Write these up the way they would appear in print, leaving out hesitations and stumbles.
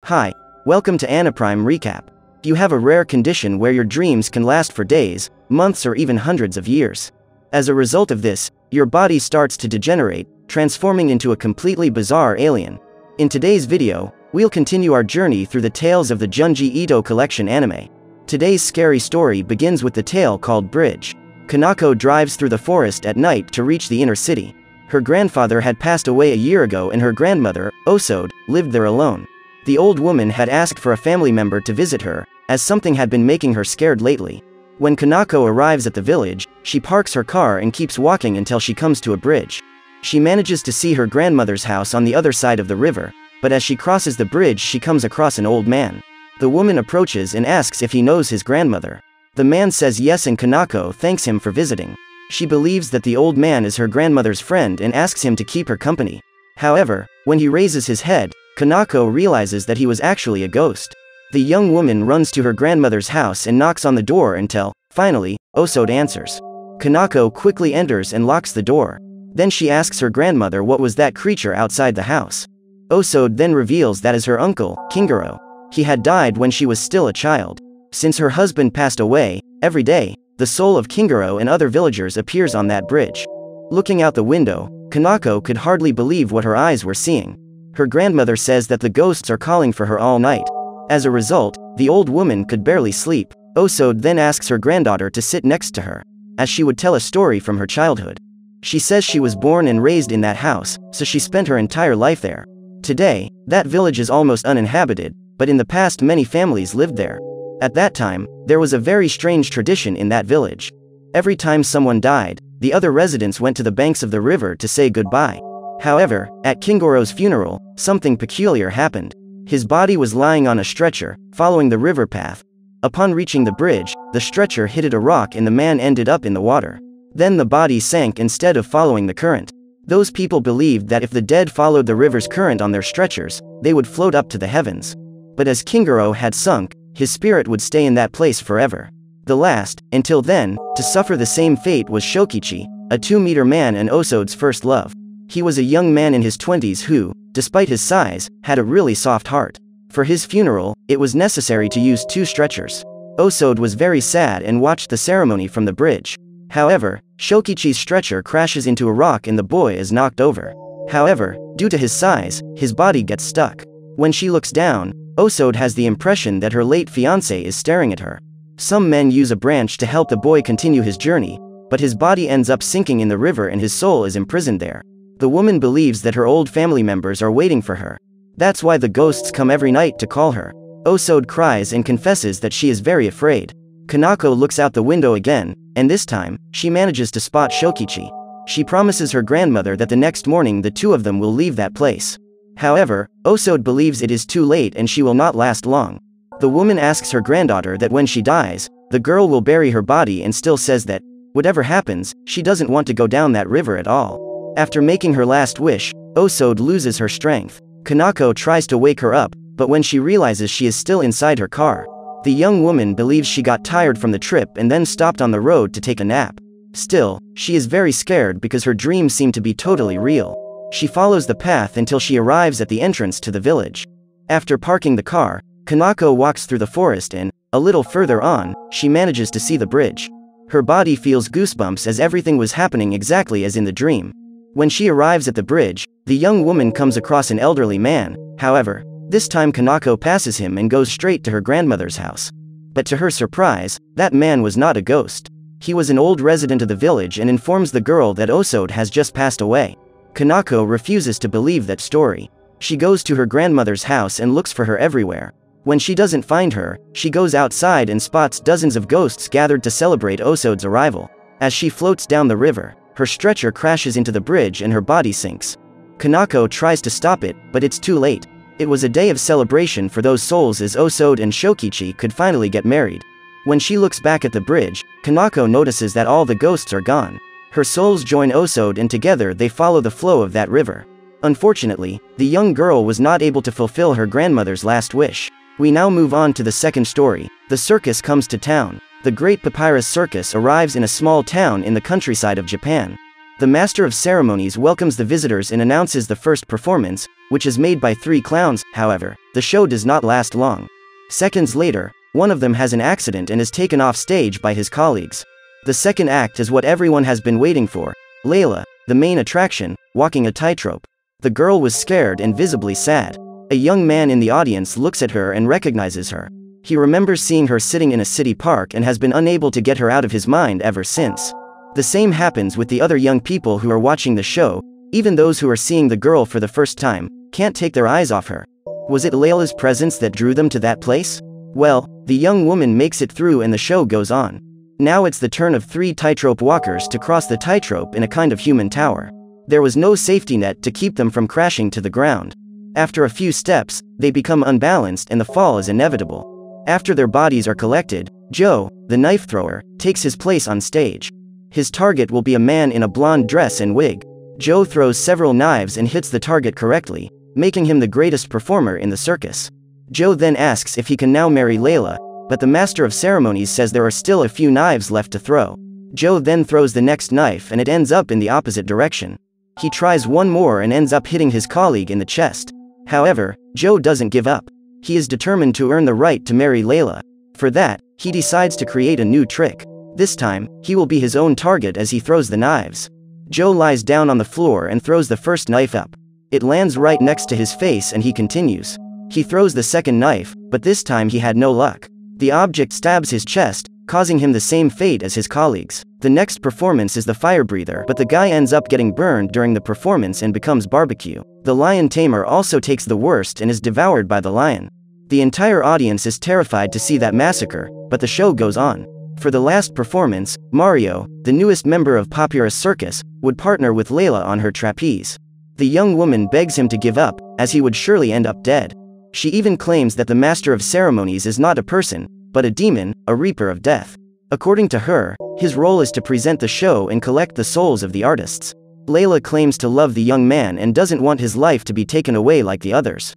Hi, welcome to Anaprime Recap. You have a rare condition where your dreams can last for days, months or even hundreds of years. As a result of this, your body starts to degenerate, transforming into a completely bizarre alien. In today's video, we'll continue our journey through the tales of the Junji Ito collection anime. Today's scary story begins with the tale called Bridge. Kanako drives through the forest at night to reach the inner city. Her grandfather had passed away a year ago and her grandmother, Osode, lived there alone. The old woman had asked for a family member to visit her, as something had been making her scared lately. When Kanako arrives at the village, she parks her car and keeps walking until she comes to a bridge. She manages to see her grandmother's house on the other side of the river, but as she crosses the bridge she comes across an old man. The woman approaches and asks if he knows his grandmother. The man says yes and Kanako thanks him for visiting. She believes that the old man is her grandmother's friend and asks him to keep her company. However, when he raises his head, Kanako realizes that he was actually a ghost. The young woman runs to her grandmother's house and knocks on the door until, finally, Osode answers. Kanako quickly enters and locks the door. Then she asks her grandmother what was that creature outside the house. Osode then reveals that is her uncle, Kingaro. He had died when she was still a child. Since her husband passed away, every day, the soul of Kingaro and other villagers appears on that bridge. Looking out the window, Kanako could hardly believe what her eyes were seeing. Her grandmother says that the ghosts are calling for her all night. As a result, the old woman could barely sleep. Osode then asks her granddaughter to sit next to her, as she would tell a story from her childhood. She says she was born and raised in that house, so she spent her entire life there. Today, that village is almost uninhabited, but in the past many families lived there. At that time, there was a very strange tradition in that village. Every time someone died, the other residents went to the banks of the river to say goodbye. However, at Kingaro's funeral, something peculiar happened. His body was lying on a stretcher, following the river path. Upon reaching the bridge, the stretcher hit a rock and the man ended up in the water. Then the body sank instead of following the current. Those people believed that if the dead followed the river's current on their stretchers, they would float up to the heavens. But as Kingaro had sunk, his spirit would stay in that place forever. The last, until then, to suffer the same fate was Shokichi, a 2-meter man and Osode's first love. He was a young man in his 20s who, despite his size, had a really soft heart. For his funeral, it was necessary to use 2 stretchers. Osode was very sad and watched the ceremony from the bridge. However, Shokichi's stretcher crashes into a rock and the boy is knocked over. However, due to his size, his body gets stuck. When she looks down, Osode has the impression that her late fiancé is staring at her. Some men use a branch to help the boy continue his journey, but his body ends up sinking in the river and his soul is imprisoned there. The woman believes that her old family members are waiting for her. That's why the ghosts come every night to call her. Osode cries and confesses that she is very afraid. Kanako looks out the window again, and this time, she manages to spot Shokichi. She promises her grandmother that the next morning the two of them will leave that place. However, Osode believes it is too late and she will not last long. The woman asks her granddaughter that when she dies, the girl will bury her body and still says that, whatever happens, she doesn't want to go down that river at all. After making her last wish, Osode loses her strength. Kanako tries to wake her up, but when she realizes she is still inside her car, the young woman believes she got tired from the trip and then stopped on the road to take a nap. Still, she is very scared because her dreams seem to be totally real. She follows the path until she arrives at the entrance to the village. After parking the car, Kanako walks through the forest and, a little further on, she manages to see the bridge. Her body feels goosebumps as everything was happening exactly as in the dream. When she arrives at the bridge, the young woman comes across an elderly man. However, this time Kanako passes him and goes straight to her grandmother's house. But to her surprise, that man was not a ghost. He was an old resident of the village and informs the girl that Osode has just passed away. Kanako refuses to believe that story. She goes to her grandmother's house and looks for her everywhere. When she doesn't find her, she goes outside and spots dozens of ghosts gathered to celebrate Osode's arrival. As she floats down the river, her stretcher crashes into the bridge and her body sinks. Kanako tries to stop it, but it's too late. It was a day of celebration for those souls as Osode and Shokichi could finally get married. When she looks back at the bridge, Kanako notices that all the ghosts are gone. Her souls join Osode and together they follow the flow of that river. Unfortunately, the young girl was not able to fulfill her grandmother's last wish. We now move on to the second story. The circus comes to town. The Great Papyrus Circus arrives in a small town in the countryside of Japan. The Master of Ceremonies welcomes the visitors and announces the first performance, which is made by 3 clowns. However, the show does not last long. Seconds later, one of them has an accident and is taken off stage by his colleagues. The second act is what everyone has been waiting for. Layla, the main attraction, walking a tightrope. The girl was scared and visibly sad. A young man in the audience looks at her and recognizes her. He remembers seeing her sitting in a city park and has been unable to get her out of his mind ever since. The same happens with the other young people who are watching the show. Even those who are seeing the girl for the first time can't take their eyes off her. Was it Layla's presence that drew them to that place? Well, the young woman makes it through and the show goes on. Now it's the turn of 3 tightrope walkers to cross the tightrope in a kind of human tower. There was no safety net to keep them from crashing to the ground. After a few steps, they become unbalanced and the fall is inevitable. After their bodies are collected, Joe, the knife thrower, takes his place on stage. His target will be a man in a blonde dress and wig. Joe throws several knives and hits the target correctly, making him the greatest performer in the circus. Joe then asks if he can now marry Layla, but the master of ceremonies says there are still a few knives left to throw. Joe then throws the next knife and it ends up in the opposite direction. He tries one more and ends up hitting his colleague in the chest. However, Joe doesn't give up. He is determined to earn the right to marry Layla. For that, he decides to create a new trick. This time, he will be his own target as he throws the knives. Joe lies down on the floor and throws the first knife up. It lands right next to his face and he continues. He throws the second knife, but this time he had no luck. The object stabs his chest, causing him the same fate as his colleagues. The next performance is the fire breather, but the guy ends up getting burned during the performance and becomes barbecue. The lion tamer also takes the worst and is devoured by the lion. The entire audience is terrified to see that massacre, but the show goes on. For the last performance, Mario, the newest member of Papyrus Circus, would partner with Layla on her trapeze. The young woman begs him to give up, as he would surely end up dead. She even claims that the master of ceremonies is not a person, but a demon, a reaper of death. According to her, his role is to present the show and collect the souls of the artists. Layla claims to love the young man and doesn't want his life to be taken away like the others.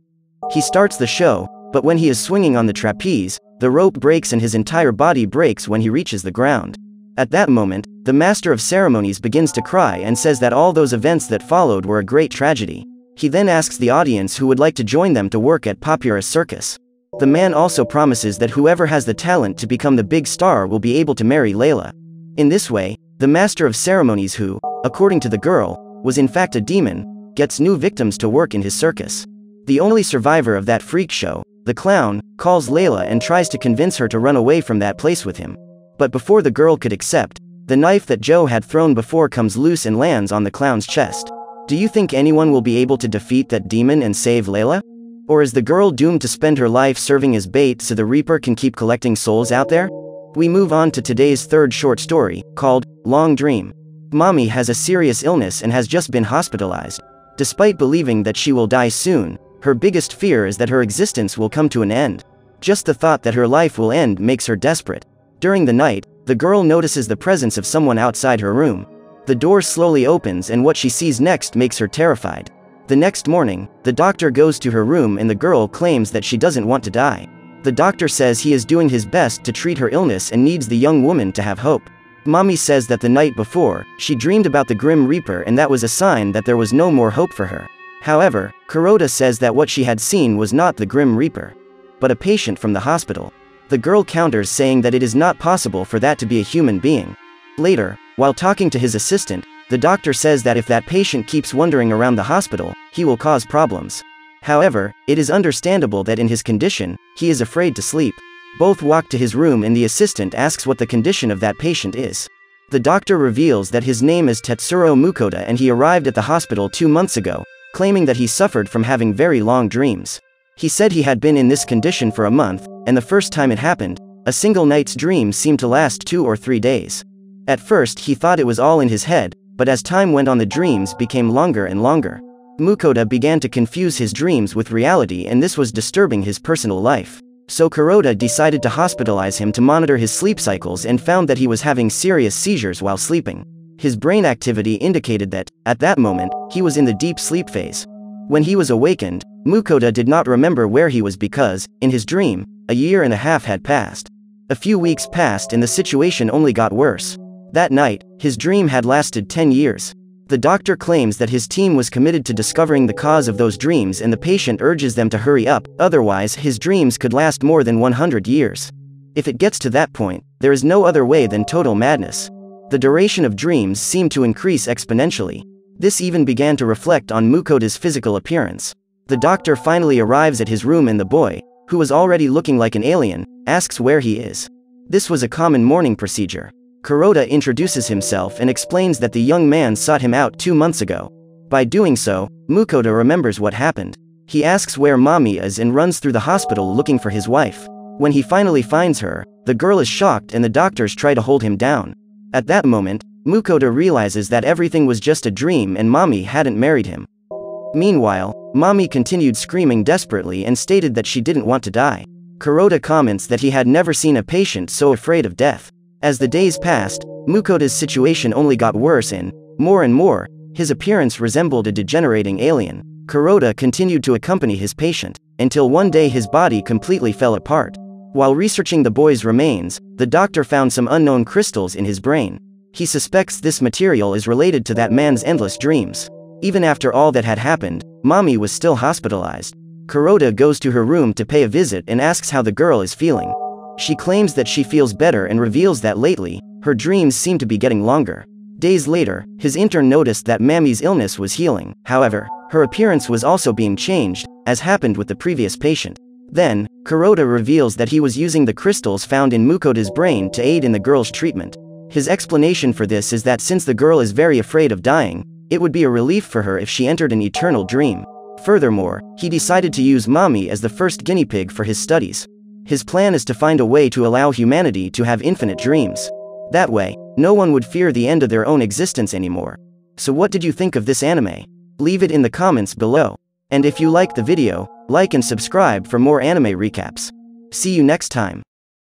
He starts the show, but when he is swinging on the trapeze, the rope breaks and his entire body breaks when he reaches the ground. At that moment, the master of ceremonies begins to cry and says that all those events that followed were a great tragedy. He then asks the audience who would like to join them to work at Papyrus Circus. The man also promises that whoever has the talent to become the big star will be able to marry Layla. In this way, the master of ceremonies who, according to the girl, was in fact a demon, gets new victims to work in his circus. The only survivor of that freak show, the clown, calls Layla and tries to convince her to run away from that place with him. But before the girl could accept, the knife that Joe had thrown before comes loose and lands on the clown's chest. Do you think anyone will be able to defeat that demon and save Layla? Or is the girl doomed to spend her life serving as bait so the Reaper can keep collecting souls out there? We move on to today's third short story, called Long Dream. Mommy has a serious illness and has just been hospitalized. Despite believing that she will die soon, her biggest fear is that her existence will come to an end. Just the thought that her life will end makes her desperate. During the night, the girl notices the presence of someone outside her room. The door slowly opens and what she sees next makes her terrified. The next morning, the doctor goes to her room and the girl claims that she doesn't want to die. The doctor says he is doing his best to treat her illness and needs the young woman to have hope. Mommy says that the night before, she dreamed about the Grim Reaper and that was a sign that there was no more hope for her. However, Kuroda says that what she had seen was not the Grim Reaper, but a patient from the hospital. The girl counters saying that it is not possible for that to be a human being. Later, while talking to his assistant, the doctor says that if that patient keeps wandering around the hospital, he will cause problems. However, it is understandable that in his condition, he is afraid to sleep. Both walk to his room and the assistant asks what the condition of that patient is. The doctor reveals that his name is Tetsuro Mukoda and he arrived at the hospital 2 months ago, claiming that he suffered from having very long dreams. He said he had been in this condition for a month, and the first time it happened, a single night's dream seemed to last 2 or 3 days. At first he thought it was all in his head, but as time went on the dreams became longer and longer. Mukoda began to confuse his dreams with reality and this was disturbing his personal life. So Kuroda decided to hospitalize him to monitor his sleep cycles and found that he was having serious seizures while sleeping. His brain activity indicated that, at that moment, he was in the deep sleep phase. When he was awakened, Mukoda did not remember where he was because, in his dream, a year and a half had passed. A few weeks passed and the situation only got worse. That night, his dream had lasted 10 years. The doctor claims that his team was committed to discovering the cause of those dreams, and the patient urges them to hurry up, otherwise his dreams could last more than 100 years. If it gets to that point, there is no other way than total madness. The duration of dreams seemed to increase exponentially. This even began to reflect on Mukota's physical appearance. The doctor finally arrives at his room and the boy, who was already looking like an alien, asks where he is. This was a common morning procedure. Kuroda introduces himself and explains that the young man sought him out 2 months ago. By doing so, Mukota remembers what happened. He asks where Mommy is and runs through the hospital looking for his wife. When he finally finds her, the girl is shocked and the doctors try to hold him down. At that moment, Mukota realizes that everything was just a dream and Mommy hadn't married him. Meanwhile, Mommy continued screaming desperately and stated that she didn't want to die. Kuroda comments that he had never seen a patient so afraid of death. As the days passed, Mukota's situation only got worse and, more, his appearance resembled a degenerating alien. Kuroda continued to accompany his patient, until one day his body completely fell apart. While researching the boy's remains, the doctor found some unknown crystals in his brain. He suspects this material is related to that man's endless dreams. Even after all that had happened, Mommy was still hospitalized. Kuroda goes to her room to pay a visit and asks how the girl is feeling. She claims that she feels better and reveals that lately, her dreams seem to be getting longer. Days later, his intern noticed that Mammy's illness was healing. However, her appearance was also being changed, as happened with the previous patient. Then, Kuroda reveals that he was using the crystals found in Mukota's brain to aid in the girl's treatment. His explanation for this is that since the girl is very afraid of dying, it would be a relief for her if she entered an eternal dream. Furthermore, he decided to use Mommy as the first guinea pig for his studies. His plan is to find a way to allow humanity to have infinite dreams. That way, no one would fear the end of their own existence anymore. So what did you think of this anime? Leave it in the comments below. And if you liked the video, like and subscribe for more anime recaps. See you next time.